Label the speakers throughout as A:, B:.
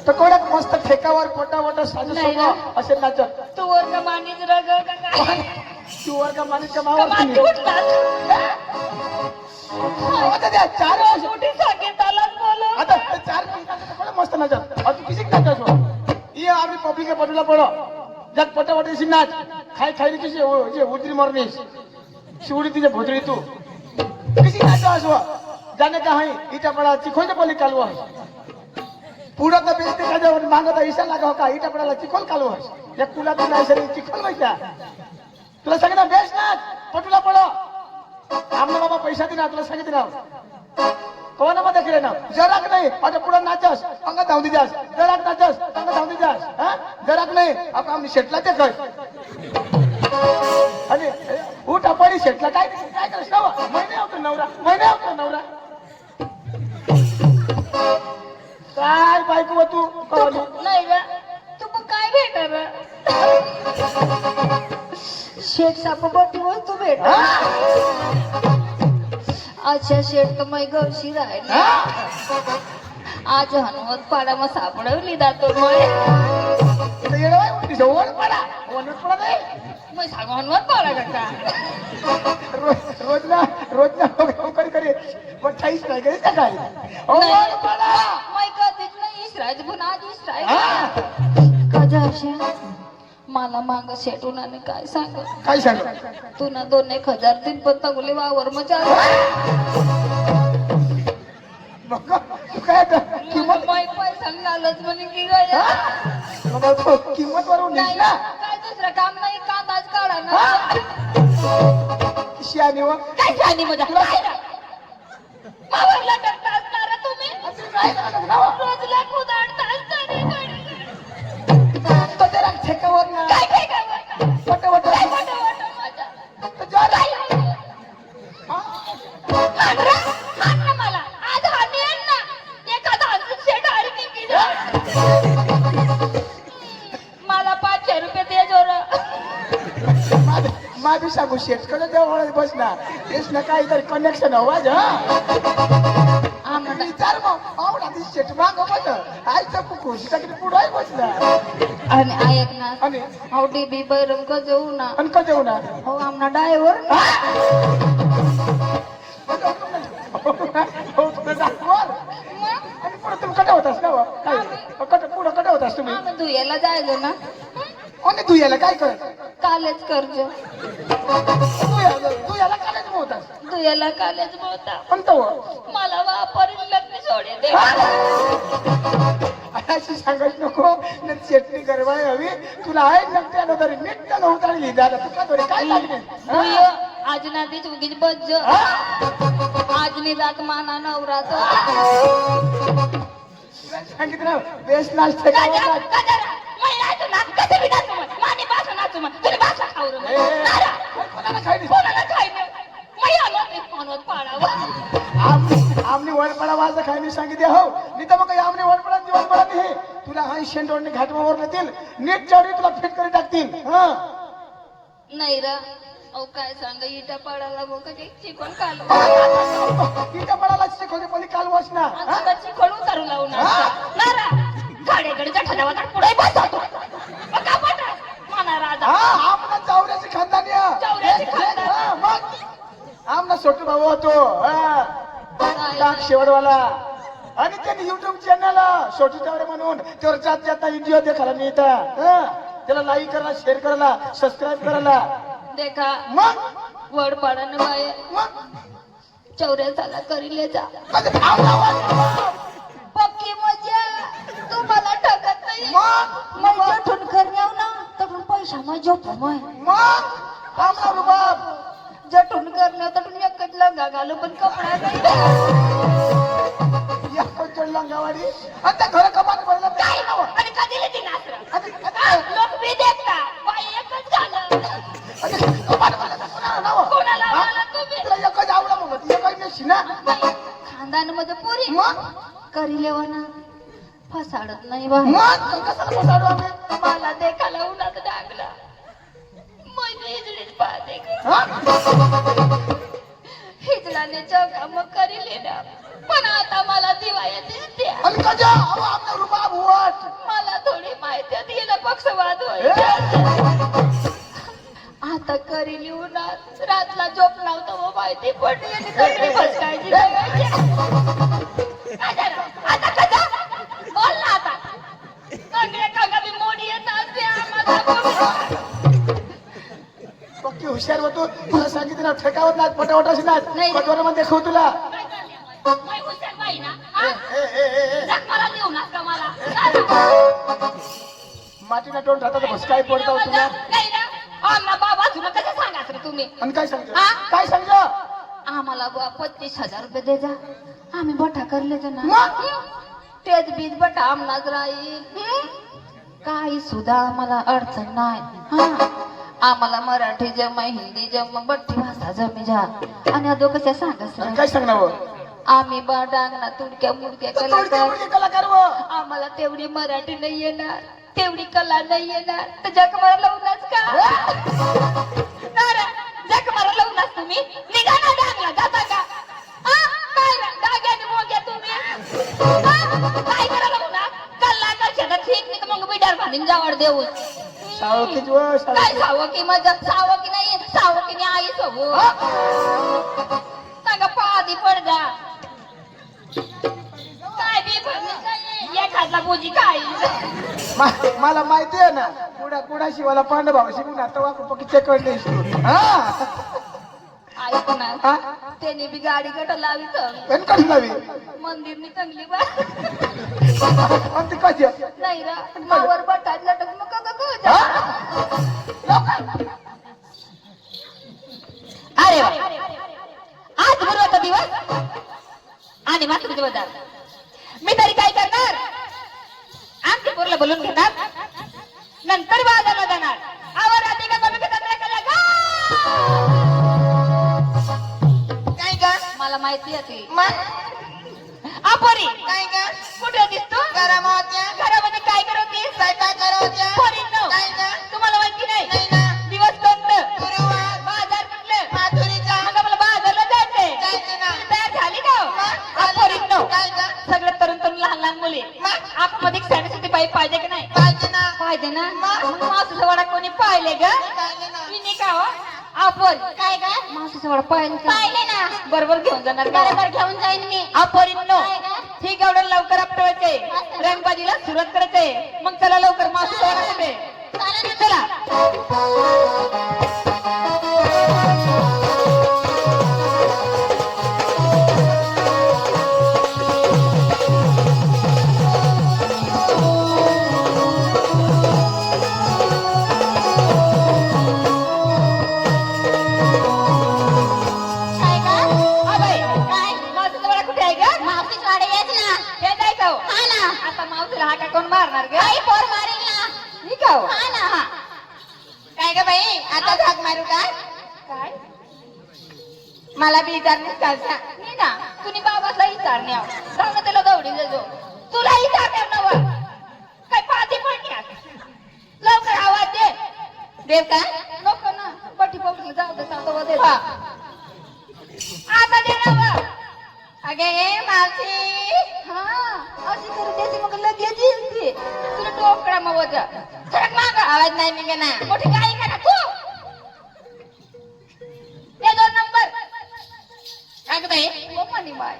A: तर कोणाक मस्त ठेकावर पोटावट साजस असे नाचत
B: तू वर का मानीच रग का काय
A: तू वर का माणूस का मावर
B: माती उठला
A: आता त्या चार
B: मोठी सांगितलं बोलो
A: आता चार कोणा मस्त नाचत तू किसी नाचत ये आम्ही पब्लिक के पटला पडो जग पोटावट सी नाच खाई खाई किसी जे उतरी मरनी शिवडी तिच्या भोतरी तू किसी नाचो असवा जाने का है इटा पड़ा चिखोल पल्ली कालू है पूरा का बेचते का जब मांगो तो ईसा लगा होगा इटा पड़ा चिखोल कालू है या कुला तुला ऐसे चिखोल में क्या तुला सांगे ना बेच ना पटुला पड़ो आमने बाबा पैसा देना तुला सांगे देना कोण मध्ये देख ना जराक नाही आता पुढे नाचस अंग धावती जास जराक नाचस अंग धावती जास हां जराक नाही आपण आम्ही शेटला ते काय आणि उठ अपडी शेटला काय काय करस ना महिने होतो नवरा काय बायको तू
B: नाही रे तू पण काय भेटणार शेठ साप बटी हो तू भेट अच्छा शेठ तर मै गवशी राहिली आज हनुमत पाडा मग सापडवली जातो मग सांगू हनुमत पाडा का
A: रोज ना करे पठाईस नाही करे काय
B: मै कधीच नाही इसरायच पण आज इसरायच कजा मला माग शेटून काय सांग तू ना 2-1 दिन पण तगुले वावर मजा
A: काय
B: पैसा लालच म्हणे की गया
A: किंमत वरून
B: नाही काय दुसरं काम नाही कांदाच काढा ना
A: शियानी व
B: काय शानी मजा मावरला करता असणार तुम्ही रोजला कुदाडताच
A: तो जरा ठेकावर ना
B: काय काय काय
A: पटवट
B: माझा
A: तो जरा
B: हाणरा मला आज हानी ना एखादा शेट आली की मला 500 रुपये दे जोरा
A: माझी सांगू शेट कडे जवळ बस ना तेच ना काहीतरी कनेक्शन आवाज विचार मग आवडा ती शेट माग बस आईचा खुशी टाकली पुढे बसला
B: आणि ऐक ना
A: आणि
B: हाऊ डीबी बैरम का जाऊ ना
A: आणि का जेवू ना
B: हो आमना ड्रायव्हर
A: आणि पुढे तुम्ही कटा होतास ना पुढे कटा होतास तुम्ही
B: आम्ही धुयाला जायलो ना
A: आणि तू याला काय करत
B: कालेज कर्ज
A: तू याला कालच होतास
B: धुयाला कालेज बोलता
A: पण तो
B: मला वापरील लग्न सोडे दे
A: अशी सांगायच नको चटणी गरवाय हवी तुला आहे नकट्यानं तरी नीट त्याला उतारली दादा तुका तरी काय लागले
B: धुय आज ना तीच उगीच बज्ज आज नि जात माना नवरा तो
A: सांगितलं बेस्ट नाच ठेकावा आमने वडपडा वाजा खायला सांगितले हो मी तर मग आमने वडपडा वडपडा नाही तुला हा शेंडोडने घाटमावर नेतील नीट चढी तुला फिट करी टाकतील
B: नाही रा अहो काय सांग इटा पडायला मग कधी चिकन काल
A: इटा पडायला शिकवते पली काल वाचना
B: चिकन उतारू लावू ना गाड्याकडे ठरावा पुढे बसतो
A: आमना चौऱ्याची खानदानी मग आमना छोटू भाऊ होतो डाक शेवडवाला आणि त्यांनी युट्यूब चॅनल छोटू चौरे म्हणून त्यावर जात जाता व्हिडिओ देखायला मिळतात त्याला लाईक करायला शेअर करायला सबस्क्राईब करायला
B: देखा
A: मग
B: वड पाडानं बाय
A: मग
B: चौऱ्याला करीले जा
A: मग
B: पक्की मजा तू मला ठगत नाही मग जठून करण्याव ना तठून पैसा मग झोप मग
A: आमना रुबाब
B: जठून करण्याव तठून एकच लंगा घालू पण कपडा नाही
A: या कोण लंगावाडी आता घर कमात भरला काय नाव
B: आणि कधी लेती नासर लोक बी देखता बाई एकच झालं कोणाला मला तुम्ही
A: तुला एकच आवडा मग एकच नेशी ना
B: खानदान मध्ये पुरी
A: मग
B: करी लेवाना फसाडत नाही बा
A: मग कशाला फसाडू आम्ही
B: मला देखाला उन्हात डागला मग हिजडीच पाहते हिजडाने काम करी लेना पण आता मला दिवाया दिसते
A: आणि कजा आमना रुबाब वाट
B: पाती पडली आणि तगडी फसकायची बघायची. काय झालं? आता कसं? बोल ना आता. सगळे काका मी मोडी येत असते आम्हाला बोल.
A: पक्की हुशार होतो तुला सांगितलं ना ठेकावत नाच पटावट असे नाच
B: नाही.
A: पटवारामध्ये दाखव तुला
B: काय करते? काय हुशार बाई ना? हा?
A: ए.
B: जग मला देऊ नका मला.
A: मातीला टोन राहतात बस काय पडताव तुला
B: नाही ना. आम्हाला बाबा तुला कसं सांगायचं रे तुम्ही?
A: आणि काय सांगतो
B: हा?
A: काय सांगतो
B: आम्हाला 35,000 रुपये दे जा. आम्ही बठा करले तर ना.
A: मग?
B: तेच बीज बठा आमनाच राहील. काही सुद्धा आम्हाला अडचण नाही. हा. आम्हाला मराठी जमाय हिंदी जम बट्टी भाषा जमी जा आणि अदो कशा
A: आणि
B: सांगायचं
A: काय सांगणार
B: आम्ही बा डांगना तुडक्या मुडक्या कलाकार
A: कलाकार
B: आम्हाला तेवढी मराठी नाही येणार तेवढी कला नाही येणार तर जग मला लावूनच का जग मला लावूनच तुम्ही निघा ना डांगला जाता का हा? काय ना डाग्याने मोग्या तुम्ही हा? काय करा लावून कल्ला करशा ठीक नाही तर मग बिडार बांधून जावड देऊन
A: सावकीच
B: काय सावकी मजा सावकी नाही सावकीने आई सगो सांगा पादी पड जा काय बी भरली एखादला बोजी काय
A: मला माहिती आहे ना कुडा शिवाला पांडव भाऊ शिकून आता वाकू पक्की चेक
B: ऐक ना त्याने बी गाडी गट लावी
A: कशी लावी
B: मंदिरनी चांगली बा
A: आणि ती कशी
B: नाही रा मावर बटात लटक नको अरे वा आज बरोबर दिवस आणि मात्र बाजार मी तरी काय करणार आमच्या पोरला बोलून घेणार नंतर बाजारला जाणार आवर रात्री का कमी केला काय ग मला माहिती आहे अपोरी काय ग कुठे दिसतो घरामध्ये काय करत होतीस काय करत पोरींनो तुम्हाला माहिती नाही दिवस कोणतं बाजार कुठलं माथुरीचा मग मला बाजारला जायचंय तयार झाली का अपोरींनो सगळं तरुण तरुण लहान लहान मुली आपण मध्ये सॅनिसिटी बाई पाहिजे की नाही पाहिजे ना मावशीचा वडा कोणी पाहिले ग मी का हो आपण काय काय मावशीचा वडा पाहिले ना बरोबर घेऊन जाणार बरोबर घेऊन जाईन मी अपोरींनो ठीक एवढं लवकर आपटवायचे रंगबाजीला सुरुवात करायचंय मग चला लवकर मावशीचा वडा कुठे चला कोण मारणार ग पोर मारेल ना मी का हा ना काय ग बाई आता झाग मारू का काय मला बी विचारणेच का मी ना तुम्ही बाबाला विचारणे सांग त्याला दौडी देतो तुला विचारणार नव काय पाठी पडण्यात लवकर आवाज दे देव का नको ना पटी पडली जाऊ दे सांगतो दे आता दे ना अगे मावशी हा अशी करू देते मग लगेच येते तुला टोकरा मग वजा सरक माग आवाज नाही निघे ना मोठी गाई का ना तू ते 2 नंबर अगं बाई ओ मनी बाय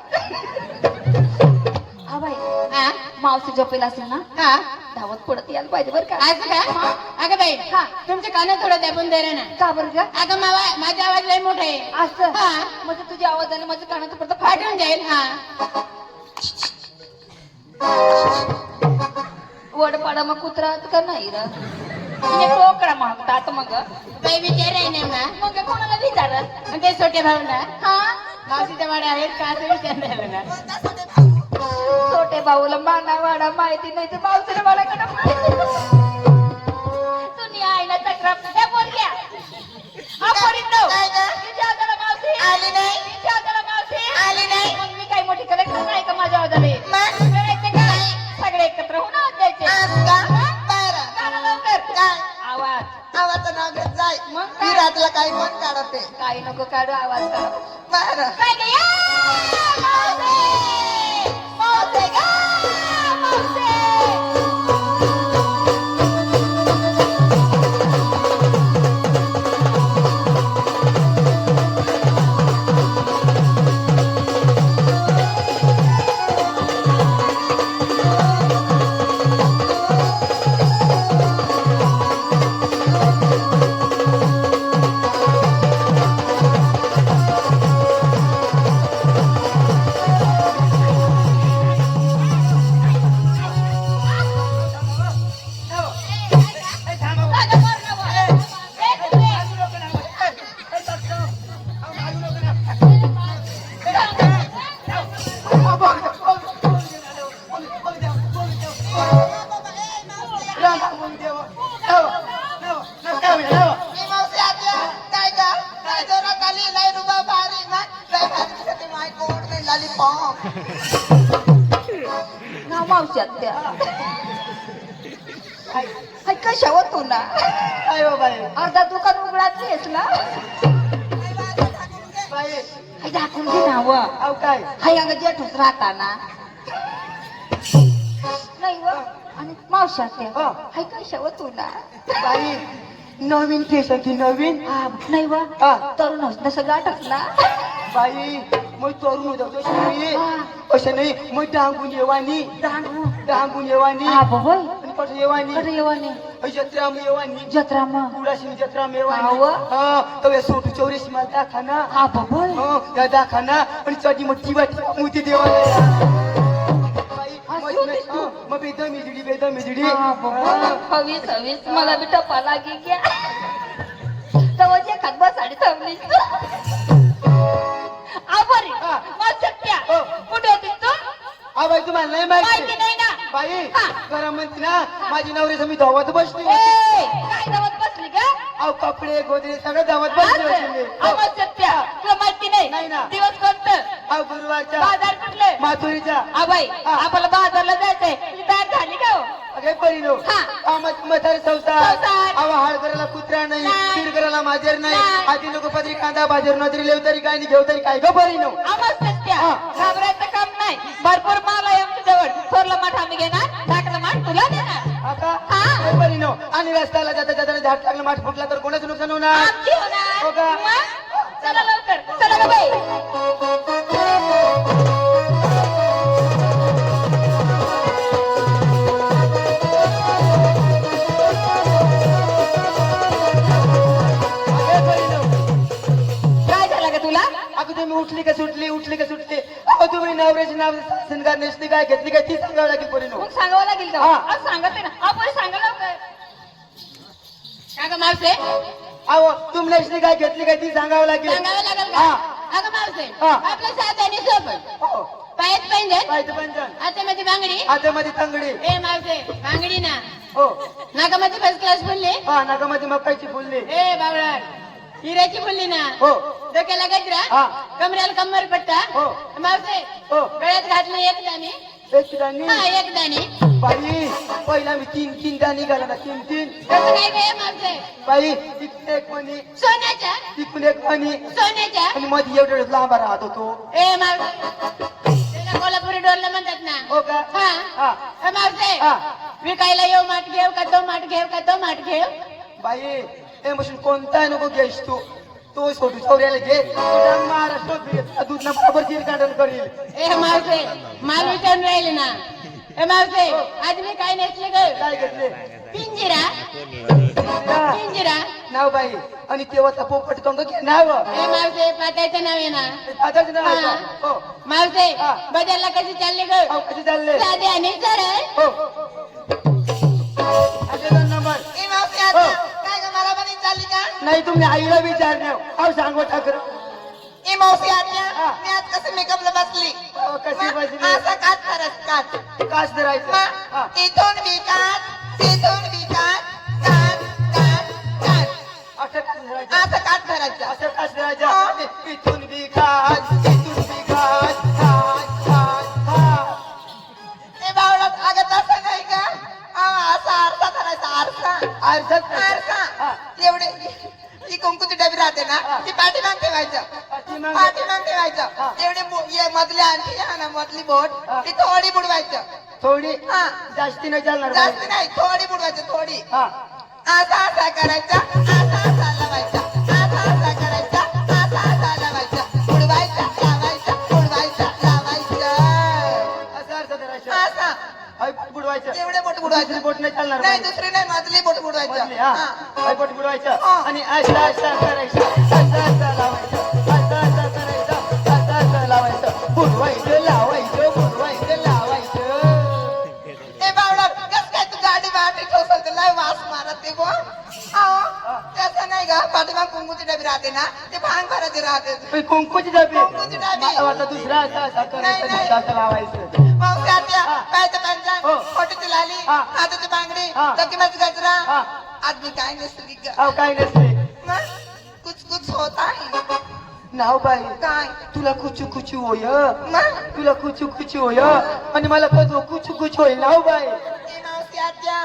B: हा बाई हा मावशी झोपेला असेल ना हा धावत पडत यायला पाहिजे बरं का आज का अगं बाई हा तुमचे कान थोडं दाबून दे रे ना का बरं का अगं माझा आवाज लय मोठा आहे असं हा म्हणजे तुझ्या आवाजाने माझं कानात पडतं फाटून जाईल हा वडपाडा मग कुत्रात का नाही रा टोकरा मागतात मग काही विचार आहे ना मग कोणाला विचारत ते छोटे भाऊला हा मावशीच्या वाड्या आहेत का असं विचारलं ना छोटे भाऊला माना वाडा माहिती नाही तर मावशीला वाडा कडे तुम्ही आहे ना तक्रार त्या बोलल्या मावशी आली नाही मग मी काही मोठी कलेक्टर नाही का माझ्या आवाजाने करायचे काय सगळे एकत्र होऊन द्यायचे लवकर आवाज
C: नाव घेत जाय
B: मग
C: ती रातला काही पण काढते
B: काही नको काढू आवाज काढ
C: बरं
B: काय मावसे गा मावसे मावश्यात त्या हाय कशावर तू ना
A: काय हो बाई
B: अर्धा दुकान उघडाच ना
A: बाई
B: हाय दाखवून घे नाव
A: अहो काय
B: हाय अंग जेठूच राहताना नाही व आणि मावशात त्या
A: हा.
B: हाय कशावर तू ना
A: बाई नवीन फॅशन ती नवीन
B: हा नाही व
A: हा.
B: तरुण होत सगळं आटकला
A: बाई मग तरुण होता तशी नाही
B: हा.
A: असं नाही मग डांगून येवानी डांगून येवानी
B: हा बाबा
A: आणि कसं येवानी
B: कडे येवाने
A: जत्रा येवानी
B: जत्रा मग
A: कुडाशी जत्रा येवानी
B: हाव.
A: हा तर सोटू चौरेशी मला दाखाना
B: हा बाबा
A: या दाखाना आणि चढी मग टिवाटी मोती देवाला मग बेदमी
B: हा बाबा हवीस हवीस मला बी टप्पा लागे घ्या तवा जे खात साडी थांबली आभारी
A: हा.
B: सत्या
A: हो.
B: कुठे होती तू
A: हा बाई तुम्हाला नाही
B: माहिती
A: माहिती
B: नाही ना
A: बाई
B: हा.
A: खरं म्हणते ना माझी नवरी मी धावत बसली
B: ए, काय धावत बसली का
A: अहो कपडे गोदरे सगळं धावत बसली होती मी.
B: आवाज सत्या तुला माहिती
A: नाही
B: नाही
A: ना.
B: दिवस कोणतं
A: अहो गुरुवारच्या
B: बाजार कुठले
A: माथुरीच्या
B: आबाई
A: हा.
B: आपल्याला बाजारला जायचंय तुझी तयार झाली का हो?
A: अगे परिणो
B: हा.
A: म्हातारे संसार
B: संसार.
A: अहो हाळ करायला कुत्रा नाही
B: नाही.
A: पीर करायला माजेर नाही
B: नाही.
A: आधी लोक पदरी कांदा बाजार नजरी लेव तरी काय नाही घेऊ तरी काय ग परिणो
B: आवाज सत्या
A: हा.
B: घाबरायचं काम नाही भरपूर माल आहे आमच्या जवळ थोरला माठ आम्ही घेणार टाकलं माठ तुला देणार
A: आता
B: हा.
A: काय परिणो आणि रस्त्याला जाता जाताना झाड टाकलं माठ फुटला तर कोणाचं नुकसान होणार
B: आमची होणार
A: हो का?
B: मग? चला लवकर चला ग बाई
A: अगे परिणो
B: काय झालं का तुला
A: अगं तुम्ही उठली का सुटली अहो तुम्ही नवऱ्याची नाव शृंगार नेसली काय घेतली काय ती सांगावं लागेल परिणो
B: मग सांगावं लागेल का
A: हा.
B: आज सांगत आहे ना आपण सांगा लवकर का मावसे
A: अहो तुम्ही नेसली काय घेतली काय ती सांगावं लागेल
B: सांगावं लागेल का
A: हा.
B: अगं मावसे
A: हा.
B: आपल्या साध्याने सोबत
A: हो
B: पायात पैंजण
A: पाहिजे पंचन
B: हातामध्ये बांगडी
A: हातामध्ये तंगडी
B: ए मावसे बांगडी ना
A: हो
B: नाकामध्ये फर्स्ट क्लास बोलले
A: हा नाकामध्ये मकाईची फुलली
B: ए बावळा हिऱ्याची बोलली ना
A: हो
B: डोक्याला गजरा
A: हा.
B: कमऱ्याला कंबर पट्टा
A: हो.
B: मावसे
A: हो
B: गळ्यात घातलं एक दाणे
A: एक ठिकाणी
B: हा एक दाणे
A: बाई पहिला मी तीन दाणी घाला ना तीन
B: तसं काय काय मावसे
A: बाई तिकडून एक मणी
B: सोन्याच्या
A: तिकडून एक मणी
B: सोन्याच्या
A: आणि मध्ये एवढं लांबा राहत होतो
B: ए मावसे त्याला कोल्हापुरी डोरला म्हणतात ना
A: हो का
B: हा
A: हा
B: ए मावसे
A: हा.
B: विकायला येऊ माठ घेऊ का तो माठ घेऊ का तो माठ घेऊ
A: बाई हे मशीन कोणता नको घ्यायस तो छोटू चौऱ्याला घे तो महाराष्ट्र दूध ना बरोबर चिरकांडन करील
B: ए मावसे माल विचारून राहिले ना ए मावसे आज मी काय नेसले ग
A: काय घेतले
B: पिंजिरा
A: नाव बाई आणि तेव्हा पोपट कंग घे नाव
B: ए मावसे पातायचं नाव आहे ना
A: आताच नाव आहे का?
B: हा.
A: हो
B: मावसे
A: हा.
B: बजारला कशी चालली ग
A: अहो, कसे चालले
B: साधे आणि सरळ
A: हो असे दोन नंबर
C: ए मावशी
A: हो.
C: आता काय ग मला पण चालली का
A: नाही तुम्ही आईला विचारणे अहो सांगू ठाकर
C: ए मावशी आत्या
A: हा.
C: मी आज कसं मेकअपला बसली
A: हो, कशी
C: मग
A: बसली?
C: असं काच करत काच
A: काच धरायचं हा.
C: मग इथून बी काच तिथून बी काच काच काच काच
A: असं काच धरायचं
C: असं काच धरायचं
A: असं काच
C: हा.
A: धरायचं इथून बी काच इथून बी काच काच काच काच
C: ए बावळा अगं तसं नाही का असा आरसा धरायचा आरसा
A: आरशात
C: आरसा
A: हा.
C: एवढे ही कुंकूची डबी राहते ना
A: हा.
C: ती पाठीमाग ठेवायचं
A: पाठीमागे.
C: पाठीमाग
A: हा.
C: ठेवायचं एवढे ये मधली आणखी आहे ना मधली बोट
A: हा.
C: ती थोडी बुडवायचं
A: थोडी
C: हा.
A: जास्ती नाही चालणार बाई.
C: जास्त नाही थोडी बुडवायचं थोडी
A: हा
C: असा असा करायचा असा असा लावायचा असा असा करायचा असा असा लावायचा बुडवायचा लावायचा बुडवायचा लावायचा
A: असं अर्थ धरायचं
C: असा
A: आई पोट बुडवायचं
C: एवढे बोट
A: दुसरी
C: बुडवायचं
A: बोट नाही चालणार
C: नाही
A: बाई.
C: दुसरी नाही मधली बोट
A: मधली,
C: बुडवायचं
A: हा
C: हा.
A: आई पोट बुडवायचं
C: हा.
A: आणि असं असं करायचं असं असं लावायचं असं असं करायचं असं असं लावायचं बुडवायचं लावायचं
C: ए बावडा कस काय तू गाडी बाहेर ठेवसल तर लय वास मारत ते गो त्याचं नाही का पाठीमाग कुंकूची डबी राहते ना ते भांग भरायचे राहते
A: कुंकूची डबी
C: कुंकूची डबी.
A: मला वाटलं दुसरा असं असं करायचं
C: नाही, नाही.
A: दुसरं असं लावायचं
C: मग त्याच्या
A: हा.
C: पायाचं पंजाब
A: हो.
C: फोटोची लाली
A: हा.
C: हाताची बांगडी
A: हा.
C: डोक्यामध्ये गजरा
A: हा.
C: आज मी काय नसली ग
A: अहो काय नसते
C: मग कुछ कुछ होता है नाव बाई काय तुला कुचू कुचू होय तुला कुचू कुचू होय आणि मला कधो कुचू कुचू होईल नाव बाई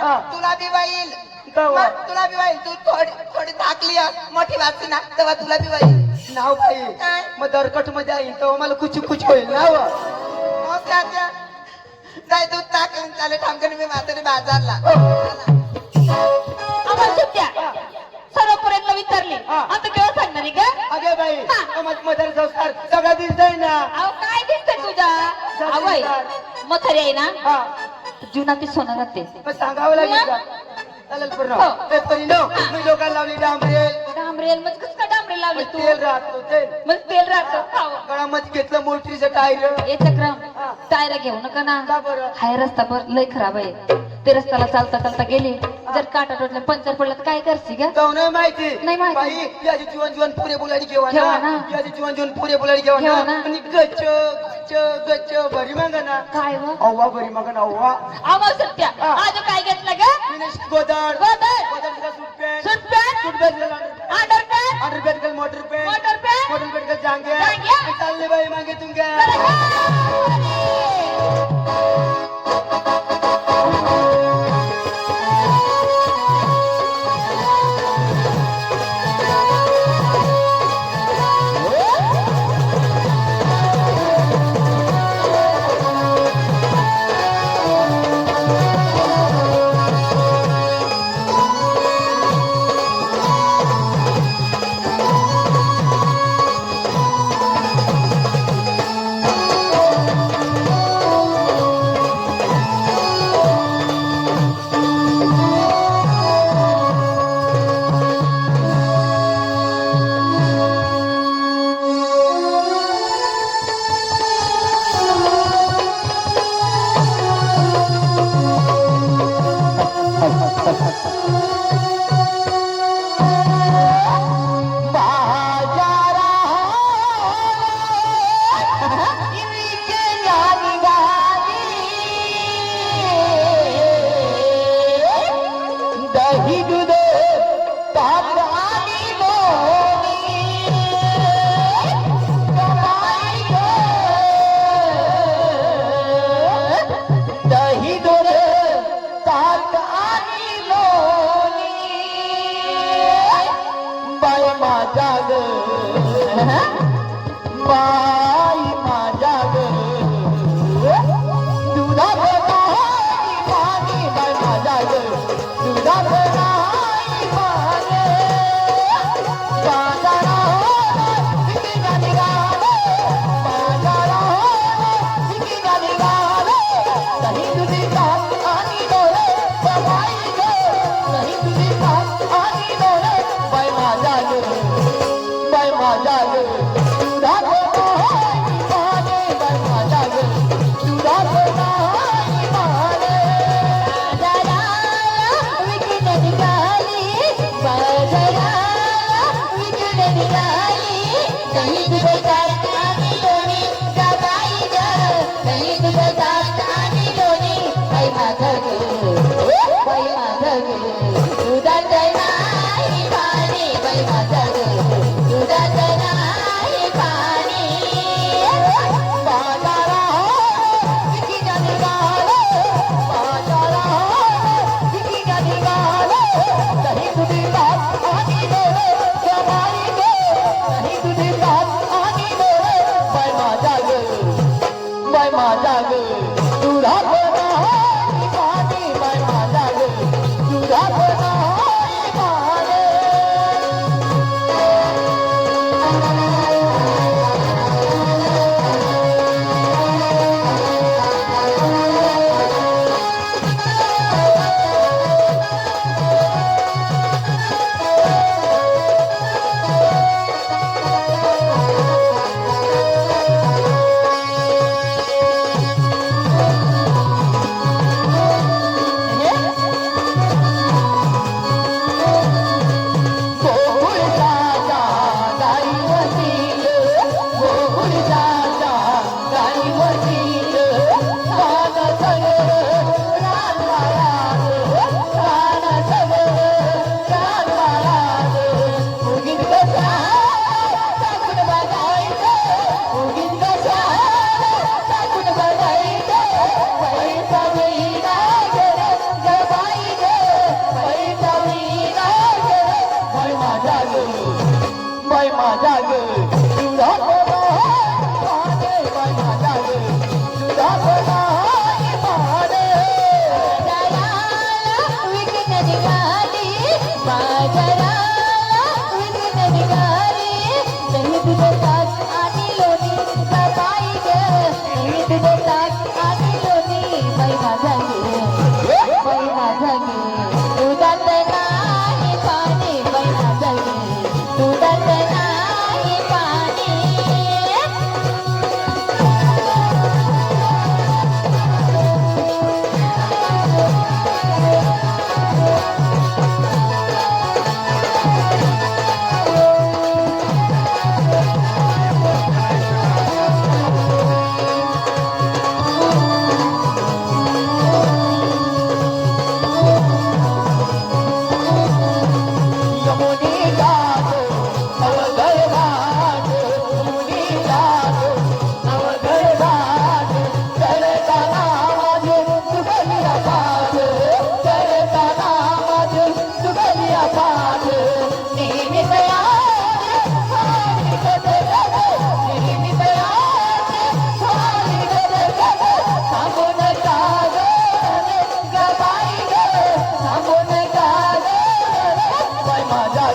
A: हा.
C: तुला बी वाईल
A: गावा.
C: तुला बी वाईल तू थोडी थोडी थाकली मोठी वाचली ना तेव्हा तुला बी वाईल नाव बाई मग दरकट मध्ये आहे तेव्हा मला कुचू कुचू होईल नाव जाय दूध टाकून चाले ठामकन मी म्हातारी बाजारला
B: आम्हाला सुट्ट्या सर्वपर्यंत विचारली
A: हा.
B: आता केव्हा सांगणार आहे का
A: अगे बाई
B: हा.
A: मदर संस्कार सगळा दिसतोय ना
B: अहो काय दिसतंय तुझ्या आवय मथरी आहे ना
A: हा
B: जीवनात सोनं राहते
A: मग सांगावं लागेल का चालेल पूर्ण मी लोकांना लावली डांबरेल
B: डांबरेल मग कसं काय डांबरेल लावली तू
A: तेल राहतो तेल
B: मग तेल राहतं
A: गळामध्ये घेतलं मोटरीचं टायर
B: ये चक्रम टायरा घेऊ नका ना
A: का बरं
B: हाय रस्ता लय खराब आहे ते रस्त्याला चालता चालता गेली जर काटा टोटल्या पंचर पडला तर काय करशी ग
A: जाऊ नाही माहिती
B: नाही माहिती.
A: बाई याची जीवन जीवन पुरे बोलाडी घेवा
B: घेवा
A: ना
B: ना.
A: याची जीवन जीवन पुरे बोलाडी घेवा
B: घेवा
A: ना
B: ना.
A: आणि गच्च गच्च गच्च भरी मागा ना
B: काय व
A: अव्वा भरी मागा ना अव्वा
B: आम्हाला सत्या
A: हा.
B: आज काय घेतलं ग
A: फिनिश गोदाड
B: गोदाड.
A: गोदाड suit pant
B: suit pant
A: suit pant
B: under pant
A: under pant कल motor pant
B: motor pant
A: motor pant कल जांगे
B: जांघ्या.
A: चालले बाई मागे तुमच्या दही दूध ताक आणि लोणी कमाई दही दूध ताक आणि लोणी बाय माझा ग बाई माझा ग दुधात नाही पाणी बाय माझा ग दुधात नाही पाणी बाजारात विकीना निघाले बाजारात विकीना निघाले दही दुधी ताक आणि डोळे बाई ग दही दुधी ताक आणि डोळे बाय माझा ग बाय माझा ग दुधात नाही पाणी बाय माझा ग दुधात नाही पाणी माझा ग दुधात नाही पाणी बाय माझा ग दुधात नाही पाणी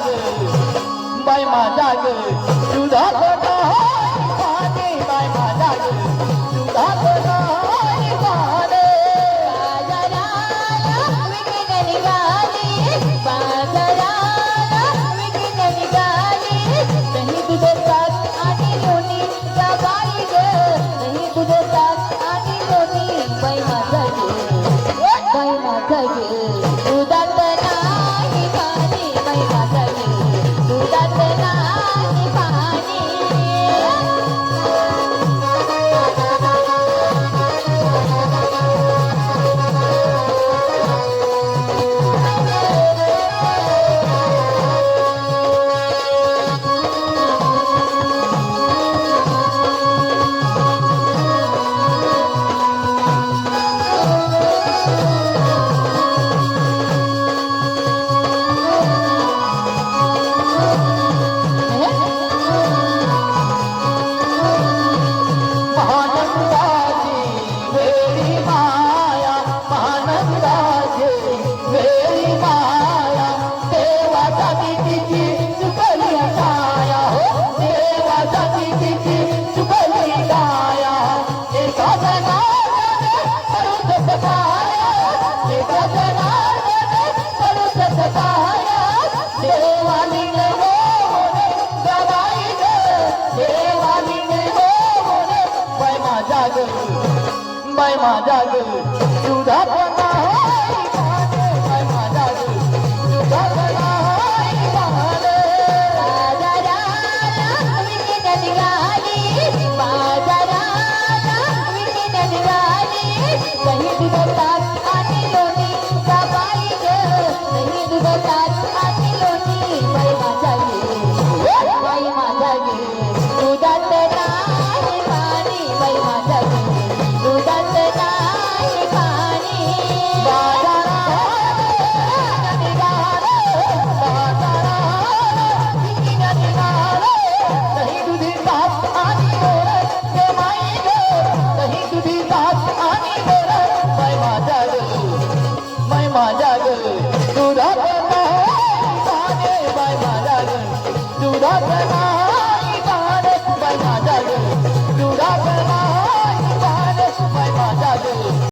A: बाई माझा ग दुधात नाही पाणी बाई माझा ग दुधात नाही पाणी
B: बाजाराला विकीन निघाली, बाजाराला विकीन निघाली. दही दूध ताक आणि लोणी त्या बाई ग, दही दूध ताक आणि लोणी. बाई माझा ग, बाई माझा ग दुधात नाही पाणी, बाई माझा ग दुधात नाही पाणी.
A: महानंदाची वेळी माया महानंदाची वेळी माया देवाचा तिची चुकली काया हो देवाचा तिची चुकली काया एका जनाने पडूच पाया एका जनाने पडूच पाया देवानी मोने गवाई ग देवानी मोने बाई माझा ग बाई माझा ग दुधात नाही पाणी बाई माझा ग दुधात नाही पाणी
B: बाजाराला विकीन निघाली, बाजाराला विकीन निघाली. दही दूध ताक आणि लोणी त्या बाई ग, दही दूध ताक आणि लोणी. बाई माझा ग, बाई माझा ग दुधात नाही पाणी, बाई माझा ग दुधात नाही पाणी.
A: बाजाराला निघाले बाजाराला विकीन निघाले दही दुधी ताक आणि लोणी ते माई ग दही दुधी ताक आणि लोणी बाई माझा ग दुधात नाही पाणी बाई माझा ग दुधात नाही